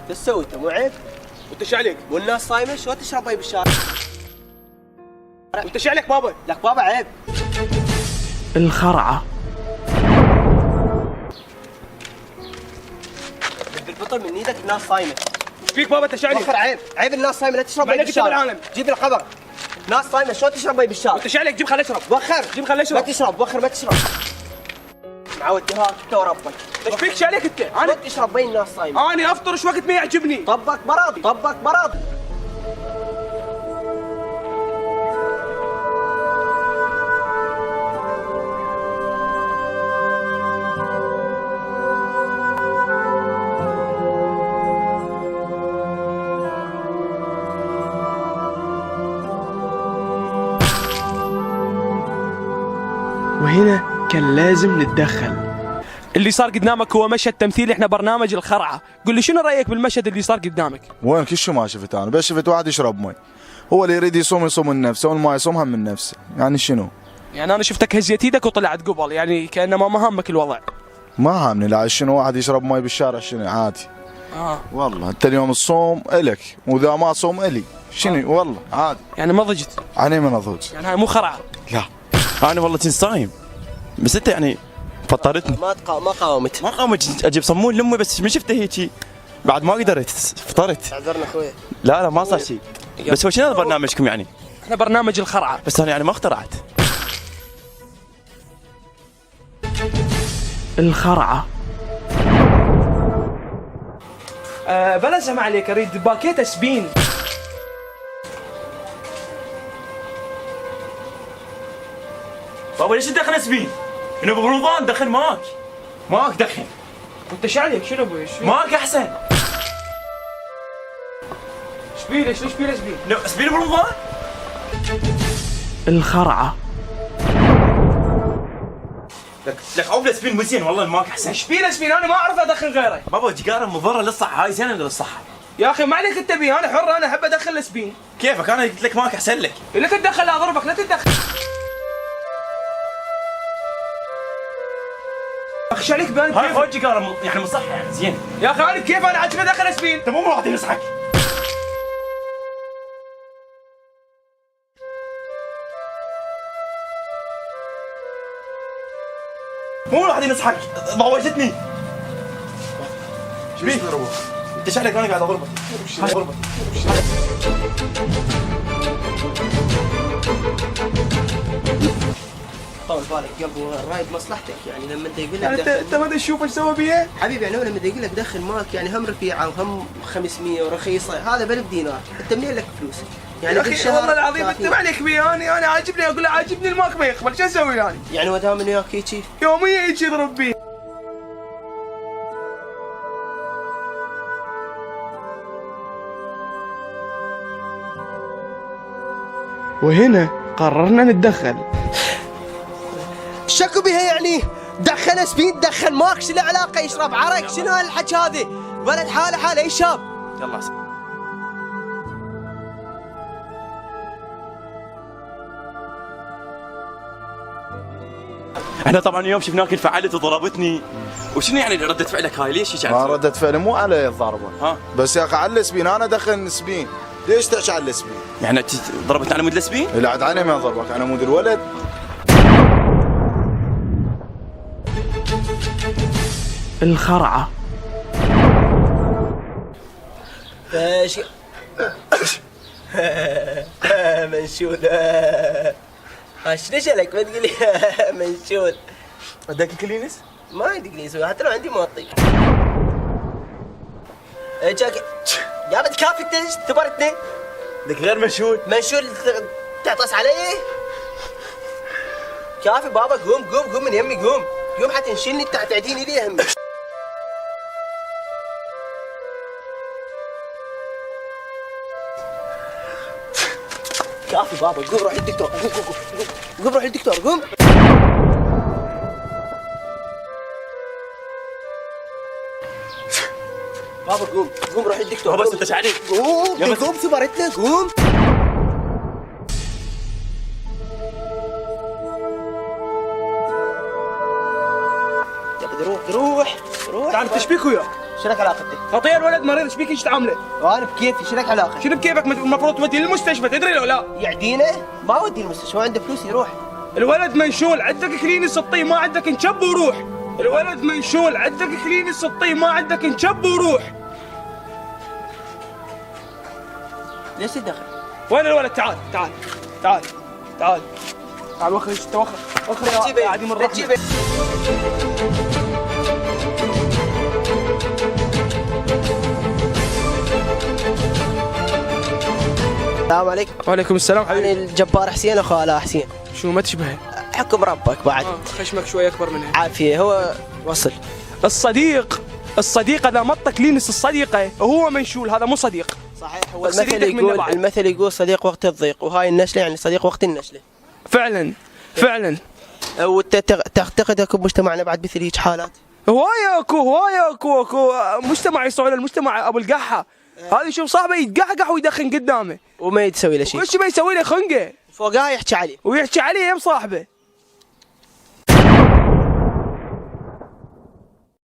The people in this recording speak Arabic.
ايش تسوي انت؟ مو عيب؟ وانت ايش عليك؟ والناس صايمه شو تشرب مي بالشارع؟ وانت ايش عليك بابا؟ لك بابا عيب. الخرعة. البطل من ايدك، الناس صايمه. ايش فيك بابا؟ انت ايش عليك؟ وخر عيب، عيب الناس صايمه لا تشرب مي مالك انت بالشارع. بالعالم؟ جيب الخبر. ناس صايمه شو تشرب مي بالشارع؟ وانت ايش عليك؟ جيب خليه يشرب. وخر جيب خليه ما يشرب. تشرب، وخر ما تشرب. معود دهاك انت وربك. ايش فيك؟ ايش عليك انت؟ شو تشرب مي الناس صايمه؟ انا افطر ايش وقت ما يعجبني. طبك براضي، طبك براضي. وهنا كان لازم نتدخل. اللي صار قدامك هو مشهد تمثيلي، احنا برنامج الخرعه. قل لي شنو رايك بالمشهد اللي صار قدامك؟ وين كل شيء ما شفت انا، بس شفت واحد يشرب مي. هو اللي يريد يصوم من نفسه، واللي ما يصوم هم من نفسه. يعني شنو؟ يعني انا شفتك هزيت ايدك وطلعت قبل، يعني كانما ما همك الوضع. ما هامني. لا شنو واحد يشرب مي بالشارع شنو عادي. والله انت اليوم الصوم الك، واذا ما صوم الي. شنو والله عادي. يعني ما ضجت؟ علي من اضوج. يعني هاي مو خرعه. لا انا والله كنت صايم، بس انت يعني فطرتني. ما قاومت. ما قامت اجيب صمون لامي، بس من شفته هيك بعد ما قدرت فطرت. اعذرنا اخوي. لا ما صار شيء. بس هو شنو هذا برنامجكم يعني؟ احنا برنامج الخرعه. بس انا يعني ما اخترعت. الخرعة. بلا سمع عليك، اريد باكيت اسبين. بابا ليش تدخل سبين؟ انه برمضان دخل ماك دخل. وانت ايش عليك؟ شنو ابوي؟ ايش ماك احسن. شبيله؟ شو شبيله سبين؟ لا سبين برمضان. الخرعة. لك عوب سبين مزين والله الماك احسن. شبيله سبين؟ انا ما اعرف ادخل غيره. بابا جيجاره مضره للصحه، هاي زينه للصحه. يا اخي ما عليك انت بي، انا حر، انا احب ادخل سبين. كيفك؟ انا قلت لك ماك احسن لك. لا تتدخل، اضربك، لا تتدخل. اخشى عليك بان هاي كيف؟ فوق جيجاره يعني مصحه يعني زين. يا اخي انا كيف انا عاجبني ادخل سبين؟ انت مو راح ينصحك. مو راح ينصحك، ضوجتني. شو يضربه؟ انت شكلك انا قاعد اضربك. اضربك. طول بالك قلبي رايد مصلحتك، يعني لما انت يقول لك يعني انت ما تشوف ايش سوى بيها؟ حبيبي يعني لما يقول لك دخل ماك يعني هم رفيعه وهم 500 ورخيصه، هذا ب1000 دينار، انت منين لك فلوس؟ يعني اخي والله العظيم انت ما عليك بي، انا عاجبني، اقول له عاجبني الماك ما يقبل، شو اسوي يعني؟ يعني ما دام انه وياك هيجي يوميا يجي يضرب بي. وهنا قررنا نتدخل. شكوا بها يعني دخل سبين دخل ماك، شنو العلاقه؟ يشرب عرق؟ شنو هالحكي هذا؟ ولد حاله اي شاب. يلا احنا طبعا اليوم شفناك انفعلت وضربتني، وشنو يعني ردة فعلك هاي؟ ليش ما ردة فعلي مو على الضربه. ها بس يا اخي على السبين، انا دخل سبين. ليش تحكي على السبين؟ يعني ضربتني على مود السبين؟ لا عاد انا ما ضربك، انا مود الولد. الخرعة. ايش منشود ايش لك ما تقول لي منشود؟ اداك كلينس؟ ما يدق لي يسوي حتى لو عندي موطي. جابت كافي تبرتني. لك غير مشهود. منشود تعطس علي؟ كافي بابا، قوم من يمي، قوم حتى نشيلني تعديني لي همي. كافي بابا، قوم روح للدكتور، قوم روح للدكتور، قوم. بابا قوم روح للدكتور. بس انت شعري. قوم سبرتنا، قوم. روح تعال ايش بيك وياه؟ شنك علاقتك؟ خطيه الولد مريض ايش بيك ايش تعامله؟ وانا بكيفي شنك علاقتك؟ شنو بكيفك المفروض توديه للمستشفى تدري لو لا؟ يعدينا؟ ما ودي المستشفى عنده فلوس يروح. الولد منشول عندك كلينس الطي ما عندك انشب وروح. الولد منشول عندك كلينس الطي ما عندك انشب وروح. ليش تدخل؟ وين الولد؟ تعال تعال تعال تعال تعال وخر ايش توخر وخر يا عديم الرحمه. السلام عليكم. وعليكم السلام أنا حبيبي. الجبار حسين اخو علاء حسين. شو ما تشبهه؟ حكم ربك بعد. خشمك شوي اكبر منها. عافيه هو وصل. الصديق اذا مطك لينس الصديقه وهو منشول هذا مو صديق. صحيح هو اغسل يدك منه بعد. المثل يقول صديق وقت الضيق وهاي النشله يعني صديق وقت النشله. فعلا وانت تعتقد اكو مجتمعنا بعد مثل هيك حالات؟ هوايه اكو مجتمع يصعد المجتمع ابو القحه. هذا شوف صاحبه يتقحقح ويدخن قدامه وما يسوي له شيء. وش ما يسوي له خنقه فوقها يحكي عليه ويحكي عليه يم صاحبه.